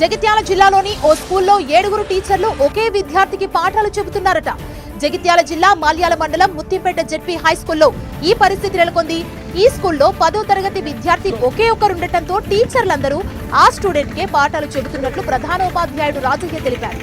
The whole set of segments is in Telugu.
జగిత్యాల జిల్లాలోని ఓ స్కూల్లో 7 టీచర్లు ఒకే విద్యార్థికి పాఠాలు చెబుతున్నారట. జగిత్యాల జిల్లా మాల్యాల మండలం ముత్తింపేట జెడ్పీ హై స్కూల్లో ఈ పరిస్థితి నెలకొంది. ఈ స్కూల్లో 10వ తరగతి విద్యార్థి ఒకే ఒక్కరుండటంతో టీచర్లందరూ ఆ స్టూడెంట్ కే పాఠాలు చెబుతున్నట్లు ప్రధానోపాధ్యాయుడు రాజయ్య తెలిపారు.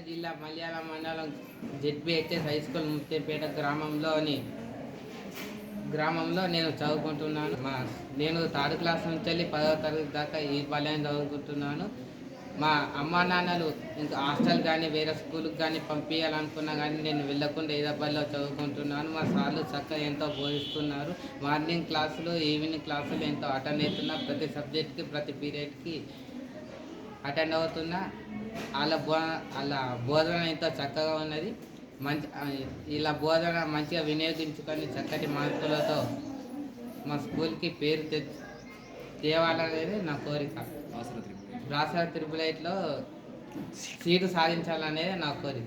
జిల్లా మల్యాల మండలం జెడ్బిహెచ్ఎస్ హై స్కూల్ ముత్తింపేట గ్రామంలో నేను చదువుకుంటున్నాను. నేను 3rd క్లాస్ నుంచి వెళ్ళి 10వ తరగతి దాకా ఈ బాల్యం చదువుకుంటున్నాను. మా అమ్మా నాన్నలు ఇంకా హాస్టల్ కానీ వేరే స్కూల్కి కానీ పంపించాలనుకున్నా కానీ నేను వెళ్ళకుండా ఈదబ్బాయిలో చదువుకుంటున్నాను. మా సార్లు చక్కగా ఎంతో బోధిస్తున్నారు. మార్నింగ్ క్లాసులు ఈవినింగ్ క్లాసులు ఎంతో అటెండ్ అవుతున్నా. ప్రతి సబ్జెక్ట్కి ప్రతి పీరియడ్కి అటెండ్ అవుతున్నా. వాళ్ళ బోధన ఎంతో చక్కగా ఉన్నది. ఇలా బోధన మంచిగా వినియోగించుకొని చక్కటి మార్కులతో మా స్కూల్కి పేరు తేవాలనేది నా కోరిక. బ్రాసర 888లో సీటు సాధించాలనేది నా కోరిక.